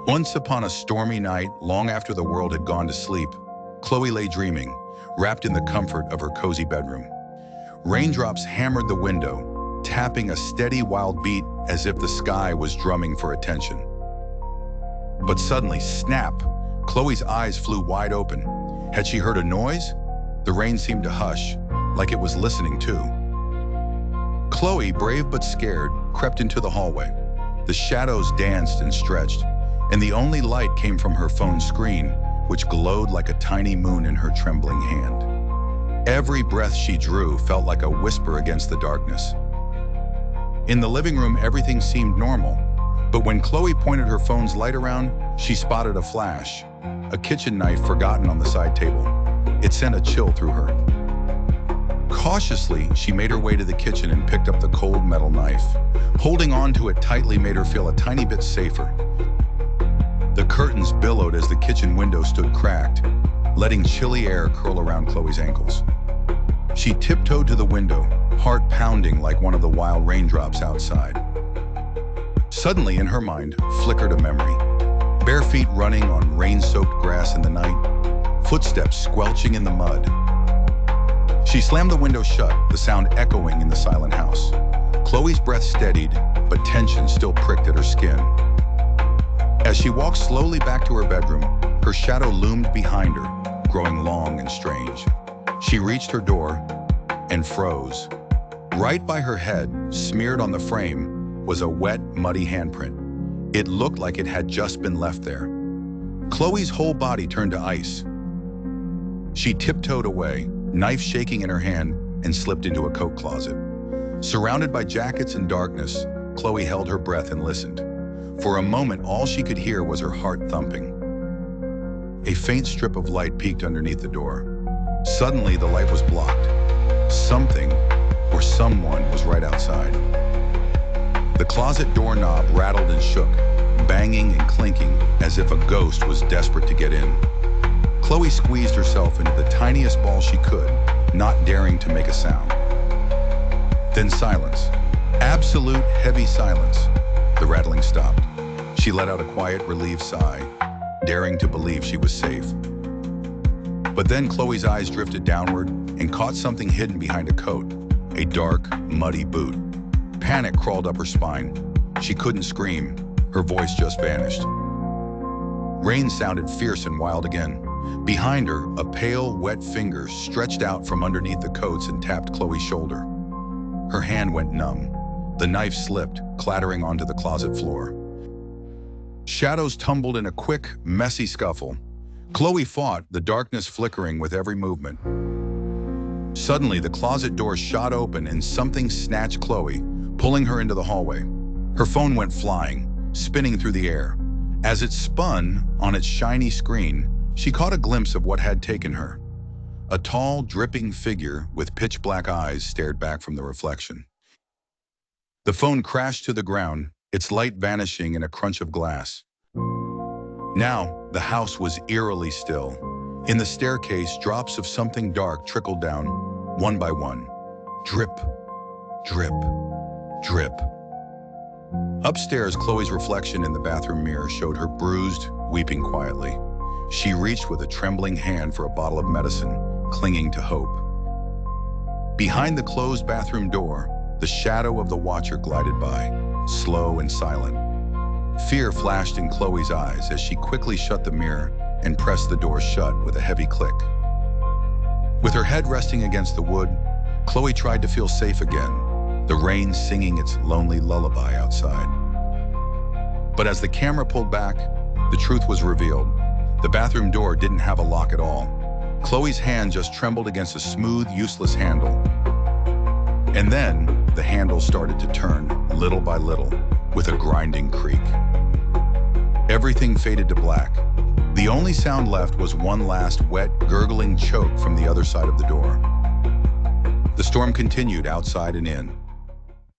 Once upon a stormy night, long after the world had gone to sleep, Chloe lay dreaming, wrapped in the comfort of her cozy bedroom. Raindrops hammered the window, tapping a steady, wild beat as if the sky was drumming for attention. But suddenly, snap! Chloe's eyes flew wide open. Had she heard a noise? The rain seemed to hush, like it was listening too. Chloe, brave but scared, crept into the hallway. The shadows danced and stretched, and the only light came from her phone screen, which glowed like a tiny moon in her trembling hand. Every breath she drew felt like a whisper against the darkness. In the living room, everything seemed normal, but when Chloe pointed her phone's light around, she spotted a flash, a kitchen knife forgotten on the side table. It sent a chill through her. Cautiously, she made her way to the kitchen and picked up the cold metal knife. Holding on to it tightly made her feel a tiny bit safer. The curtains billowed as the kitchen window stood cracked, letting chilly air curl around Chloe's ankles. She tiptoed to the window, heart pounding like one of the wild raindrops outside. Suddenly, in her mind, flickered a memory. Bare feet running on rain-soaked grass in the night, footsteps squelching in the mud. She slammed the window shut, the sound echoing in the silent house. Chloe's breath steadied, but tension still pricked at her skin. As she walked slowly back to her bedroom, her shadow loomed behind her, growing long and strange. She reached her door and froze. Right by her head, smeared on the frame, was a wet, muddy handprint. It looked like it had just been left there. Chloe's whole body turned to ice. She tiptoed away, knife shaking in her hand, and slipped into a coat closet. Surrounded by jackets and darkness, Chloe held her breath and listened. For a moment, all she could hear was her heart thumping. A faint strip of light peeked underneath the door. Suddenly, the light was blocked. Something, or someone, was right outside. The closet doorknob rattled and shook, banging and clinking as if a ghost was desperate to get in. Chloe squeezed herself into the tiniest ball she could, not daring to make a sound. Then silence. Absolute heavy silence. The rattling stopped. She let out a quiet, relieved sigh, daring to believe she was safe. But then Chloe's eyes drifted downward and caught something hidden behind a coat, a dark, muddy boot. Panic crawled up her spine. She couldn't scream. Her voice just vanished. Rain sounded fierce and wild again. Behind her, a pale, wet finger stretched out from underneath the coats and tapped Chloe's shoulder. Her hand went numb. The knife slipped, clattering onto the closet floor. Shadows tumbled in a quick, messy scuffle. Chloe fought, the darkness flickering with every movement. Suddenly, the closet door shot open and something snatched Chloe, pulling her into the hallway. Her phone went flying, spinning through the air. As it spun on its shiny screen, she caught a glimpse of what had taken her. A tall, dripping figure with pitch-black eyes stared back from the reflection. The phone crashed to the ground, its light vanishing in a crunch of glass. Now, the house was eerily still. In the staircase, drops of something dark trickled down, one by one. Drip, drip, drip. Upstairs, Chloe's reflection in the bathroom mirror showed her bruised, weeping quietly. She reached with a trembling hand for a bottle of medicine, clinging to hope. Behind the closed bathroom door, the shadow of the watcher glided by, slow and silent. Fear flashed in Chloe's eyes as she quickly shut the mirror and pressed the door shut with a heavy click. With her head resting against the wood, Chloe tried to feel safe again, the rain singing its lonely lullaby outside. But as the camera pulled back, the truth was revealed. The bathroom door didn't have a lock at all. Chloe's hand just trembled against a smooth, useless handle. And then, the handle started to turn, little by little, with a grinding creak. Everything faded to black. The only sound left was one last wet, gurgling choke from the other side of the door. The storm continued outside and in.